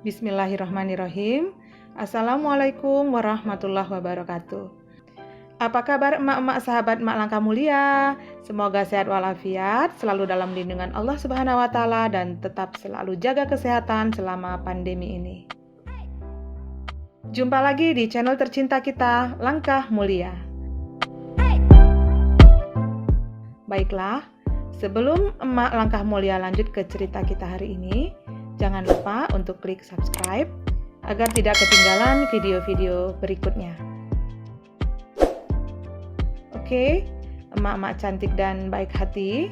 Bismillahirrahmanirrahim. Assalamualaikum warahmatullahi wabarakatuh. Apa kabar emak-emak sahabat Mak Langkah Mulia? Semoga sehat walafiat, selalu dalam lindungan Allah Subhanahu wa taala dan tetap selalu jaga kesehatan selama pandemi ini. Jumpa lagi di channel tercinta kita, Langkah Mulia. Baiklah, sebelum emak Langkah Mulia lanjut ke cerita kita hari ini, jangan lupa untuk klik subscribe agar tidak ketinggalan video-video berikutnya. Oke, emak-emak cantik dan baik hati.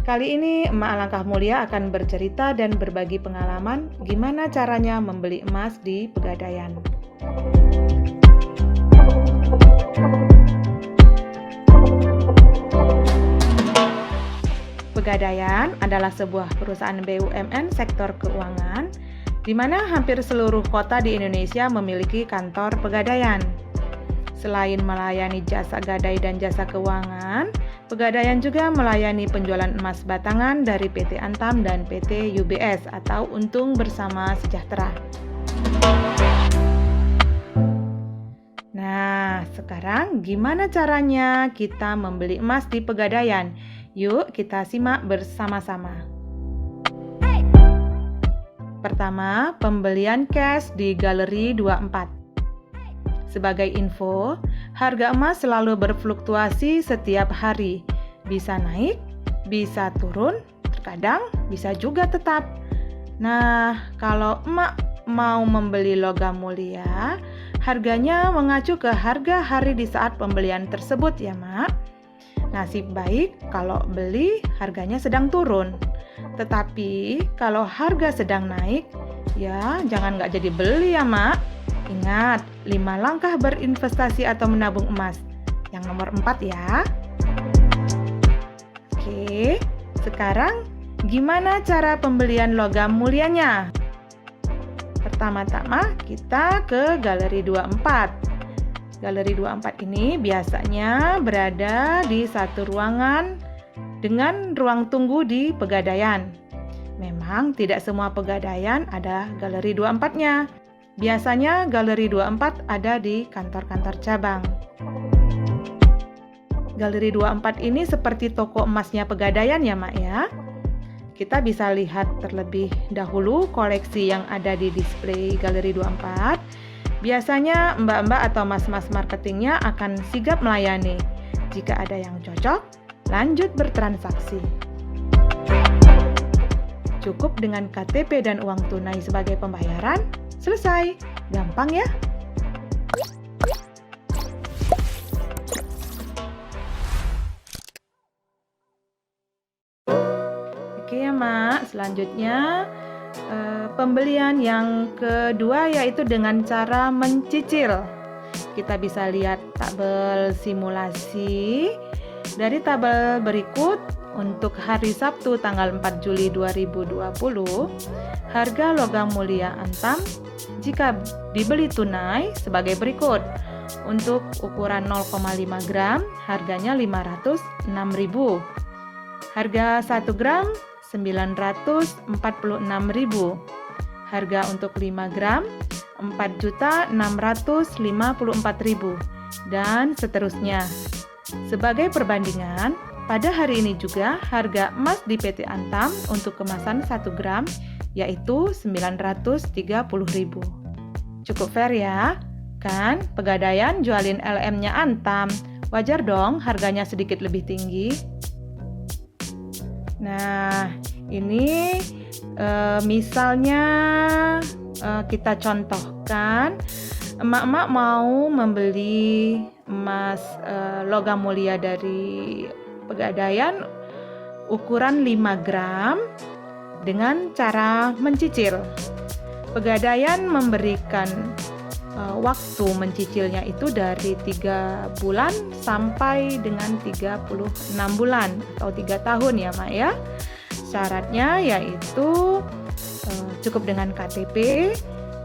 Kali ini emak Langkah Mulia akan bercerita dan berbagi pengalaman gimana caranya membeli emas di Pegadaian. Pegadaian adalah sebuah perusahaan BUMN sektor keuangan di mana hampir seluruh kota di Indonesia memiliki kantor pegadaian. Selain melayani jasa gadai dan jasa keuangan, Pegadaian juga melayani penjualan emas batangan dari PT Antam dan PT UBS atau Untung Bersama Sejahtera. Nah, sekarang gimana caranya kita membeli emas di Pegadaian? Yuk kita simak bersama-sama. Pertama, pembelian cash di Galeri 24. Sebagai info, harga emas selalu berfluktuasi setiap hari. Bisa naik, bisa turun, terkadang bisa juga tetap. Nah, kalau emak mau membeli logam mulia, harganya mengacu ke harga hari di saat pembelian tersebut ya, Mak. Nasib baik kalau beli harganya sedang turun. Tetapi kalau harga sedang naik, ya jangan nggak jadi beli ya, Mak. Ingat, 5 langkah berinvestasi atau menabung emas. Yang nomor 4 ya. Oke, sekarang gimana cara pembelian logam mulianya? Pertama-tama kita ke Galeri 24. Galeri 24 ini biasanya berada di satu ruangan dengan ruang tunggu di Pegadaian. Memang tidak semua Pegadaian ada Galeri 24-nya. Biasanya Galeri 24 ada di kantor-kantor cabang. Galeri 24 ini seperti toko emasnya Pegadaian ya, Mak ya. Kita bisa lihat terlebih dahulu koleksi yang ada di display Galeri 24. Biasanya mbak-mbak atau mas-mas marketingnya akan sigap melayani. Jika ada yang cocok, lanjut bertransaksi. Cukup dengan KTP dan uang tunai sebagai pembayaran, selesai. Gampang ya? Oke ya, Mak. Selanjutnya pembelian yang kedua yaitu dengan cara mencicil. Kita bisa lihat tabel simulasi. Dari tabel berikut, untuk hari Sabtu tanggal 4 Juli 2020, harga logam mulia Antam jika dibeli tunai sebagai berikut. Untuk ukuran 0,5 gram harganya Rp506.000. Harga 1 gram Rp946.000. Harga untuk 5 gram Rp4.654.000 dan seterusnya. Sebagai perbandingan, pada hari ini juga harga emas di PT Antam untuk kemasan 1 gram yaitu Rp930.000. Cukup fair ya? Kan Pegadaian jualin LM-nya Antam, wajar dong harganya sedikit lebih tinggi. Nah, ini misalnya kita contohkan emak-emak mau membeli emas logam mulia dari Pegadaian ukuran 5 gram dengan cara mencicil. Pegadaian memberikan waktu mencicilnya itu dari 3 bulan sampai dengan 36 bulan atau 3 tahun ya, Mak ya. Syaratnya yaitu cukup dengan KTP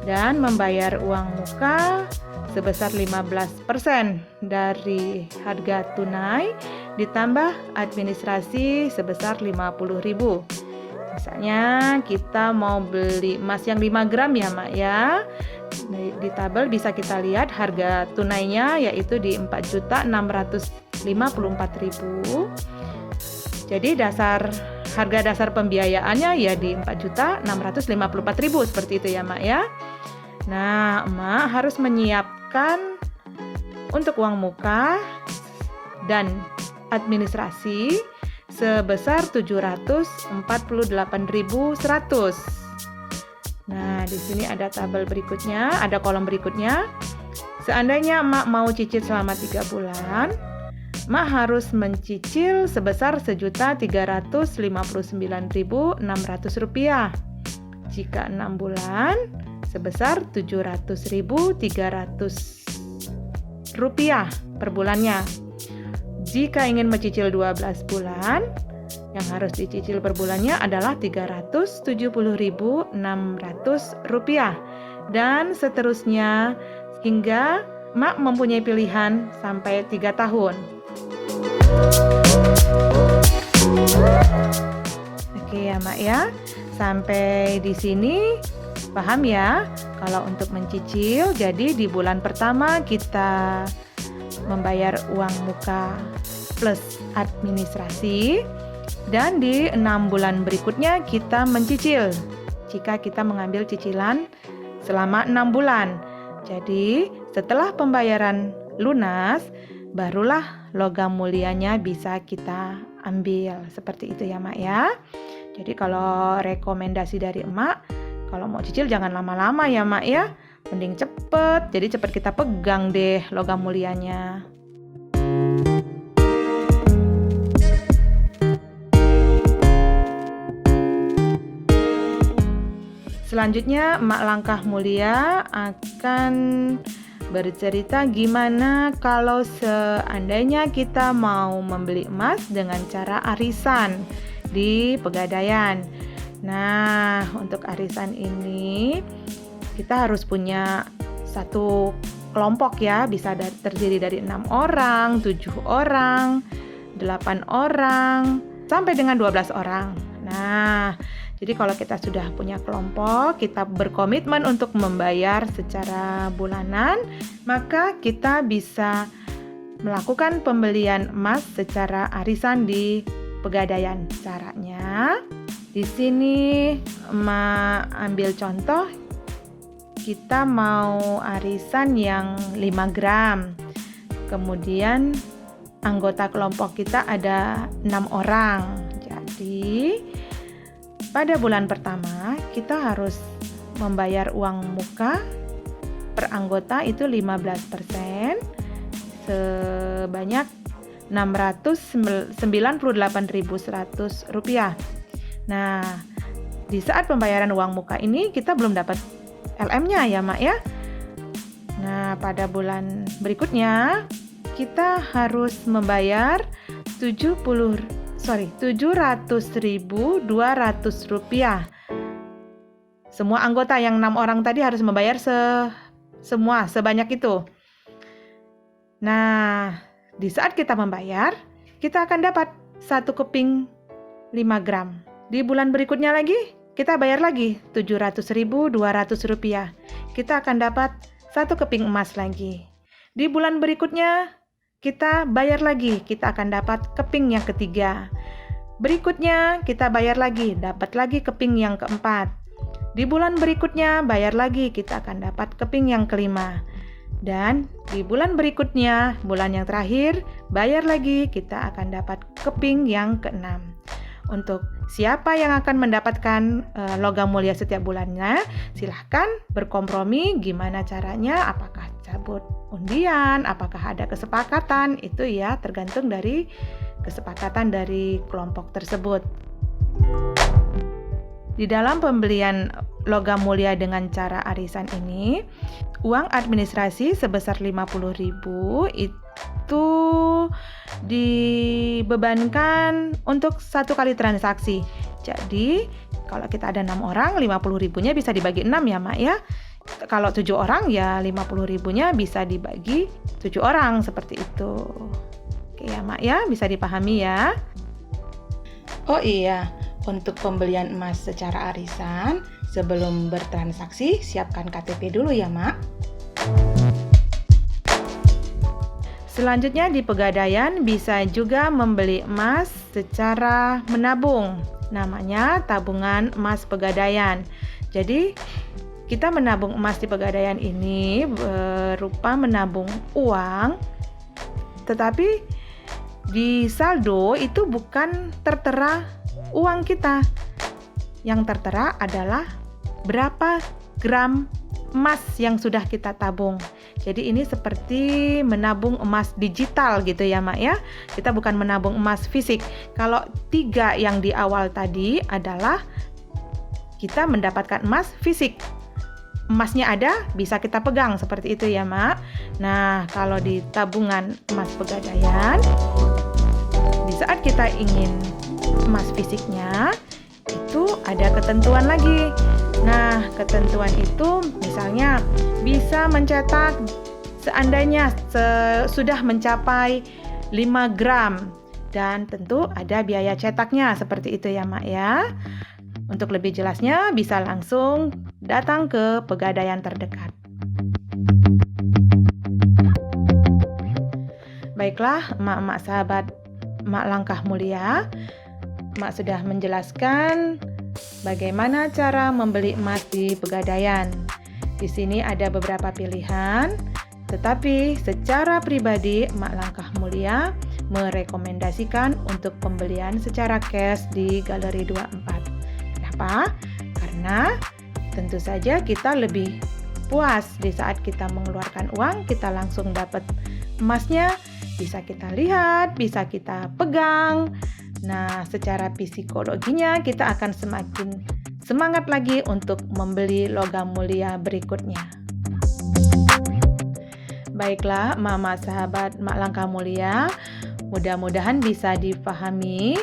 dan membayar uang muka sebesar 15% dari harga tunai ditambah administrasi sebesar Rp50.000. Misalnya kita mau beli emas yang 5 gram ya Mak ya. Di tabel bisa kita lihat harga tunainya yaitu di 4.654.000. Jadi harga dasar pembiayaannya ya di 4.654.000 seperti itu ya Mak ya. Nah, Emak harus menyiapkan untuk uang muka dan administrasi sebesar 748.100. Nah, di sini ada tabel berikutnya, ada kolom berikutnya. Seandainya Emak mau cicil selama 3 bulan, Emak harus mencicil sebesar Rp1.359.600. Jika 6 bulan, sebesar Rp700.300 per bulannya. Jika ingin mencicil 12 bulan, yang harus dicicil per bulannya adalah Rp370.600 dan seterusnya hingga Mak mempunyai pilihan sampai 3 tahun. Oke ya Mak ya, sampai di sini paham ya? Kalau untuk mencicil, jadi di bulan pertama kita membayar uang muka plus administrasi, dan di 6 bulan berikutnya kita mencicil jika kita mengambil cicilan selama 6 bulan. Jadi setelah pembayaran lunas, barulah logam mulianya bisa kita ambil. Seperti itu ya Mak ya. Jadi kalau rekomendasi dari Emak, kalau mau cicil jangan lama-lama ya Mak ya. Mending cepet, jadi cepet kita pegang deh logam mulianya. Selanjutnya Emak Langkah Mulia akan bercerita gimana kalau seandainya kita mau membeli emas dengan cara arisan di Pegadaian. Nah, untuk arisan ini kita harus punya satu kelompok ya, bisa terdiri dari 6 orang, 7 orang, 8 orang, sampai dengan 12 orang. Nah, jadi kalau kita sudah punya kelompok, kita berkomitmen untuk membayar secara bulanan, maka kita bisa melakukan pembelian emas secara arisan di Pegadaian. Caranya, di sini Emak ambil contoh, kita mau arisan yang 5 gram. Kemudian anggota kelompok kita ada 6 orang. Jadi pada bulan pertama kita harus membayar uang muka per anggota itu 15% sebanyak Rp698.100. Nah, di saat pembayaran uang muka ini kita belum dapat LM-nya ya Mak ya. Nah, pada bulan berikutnya kita harus membayar Rp700.200. Semua anggota yang 6 orang tadi harus membayar semua sebanyak itu. Nah, di saat kita membayar, kita akan dapat 1 keping 5 gram. Di bulan berikutnya lagi kita bayar lagi Rp700.200. Kita akan dapat 1 keping emas lagi. Di bulan berikutnya kita bayar lagi, kita akan dapat keping yang ketiga. Berikutnya kita bayar lagi, dapat lagi keping yang keempat. Di bulan berikutnya bayar lagi, kita akan dapat keping yang kelima. Dan di bulan berikutnya, bulan yang terakhir, bayar lagi, kita akan dapat keping yang keenam. Untuk siapa yang akan mendapatkan logam mulia setiap bulannya, silahkan berkompromi gimana caranya, apakah cabut undian, apakah ada kesepakatan, itu ya tergantung dari kesepakatan dari kelompok tersebut. Di dalam pembelian logam mulia dengan cara arisan ini, uang administrasi sebesar Rp50.000 itu dibebankan untuk 1 kali transaksi. Jadi kalau kita ada 6 orang, Rp50.000-nya bisa dibagi 6 ya Mak ya. Kalau 7 orang ya Rp50.000-nya bisa dibagi 7 orang, seperti itu. Oke ya Mak ya, bisa dipahami ya. Oh iya, Untuk pembelian emas secara arisan, sebelum bertransaksi, siapkan KTP dulu ya, Mak. Selanjutnya di Pegadaian bisa juga membeli emas secara menabung. Namanya tabungan emas Pegadaian. Jadi, kita menabung emas di Pegadaian ini berupa menabung uang, tetapi di saldo itu bukan tertera uang kita. Yang tertera adalah berapa gram emas yang sudah kita tabung. Jadi ini seperti menabung emas digital gitu ya, Mak ya. Kita bukan menabung emas fisik. Kalau 3 yang di awal tadi adalah kita mendapatkan emas fisik. Emasnya ada, bisa kita pegang seperti itu ya, Mak. Nah, kalau di tabungan emas Pegadaian, di saat kita ingin emas fisiknya, itu ada ketentuan lagi. Nah, ketentuan itu misalnya bisa mencetak seandainya sudah mencapai 5 gram dan tentu ada biaya cetaknya seperti itu ya, Mak ya. Untuk lebih jelasnya bisa langsung datang ke Pegadaian terdekat. Baiklah, emak-emak sahabat Mak Langkah Mulia, Mak sudah menjelaskan bagaimana cara membeli emas di Pegadaian. Di sini ada beberapa pilihan, tetapi secara pribadi Mak Langkah Mulia merekomendasikan untuk pembelian secara cash di Galeri 24. Kenapa? Karena tentu saja kita lebih puas di saat kita mengeluarkan uang, kita langsung dapat emasnya, bisa kita lihat, bisa kita pegang. Nah, secara psikologinya kita akan semakin semangat lagi untuk membeli logam mulia berikutnya. Baiklah, mama sahabat Mak Langkah Mulia, mudah-mudahan bisa dipahami.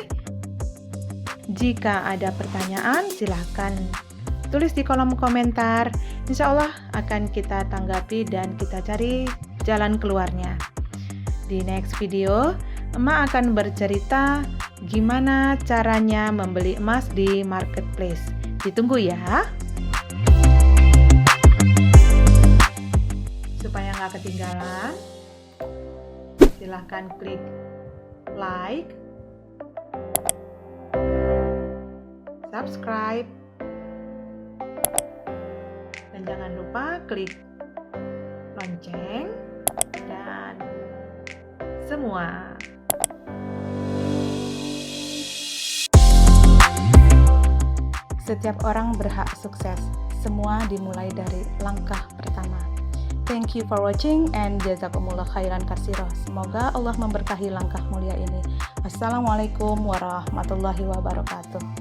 Jika ada pertanyaan, silahkan tulis di kolom komentar. Insya Allah akan kita tanggapi dan kita cari jalan keluarnya. Di next video, Emak akan bercerita gimana caranya membeli emas di marketplace. Ditunggu ya. Supaya nggak ketinggalan, silahkan klik like, subscribe, dan jangan lupa klik lonceng dan semua. Setiap orang berhak sukses. Semua dimulai dari langkah pertama. Thank you for watching and jazakumullah khairan katsira. Semoga Allah memberkahi langkah mulia ini. Assalamualaikum warahmatullahi wabarakatuh.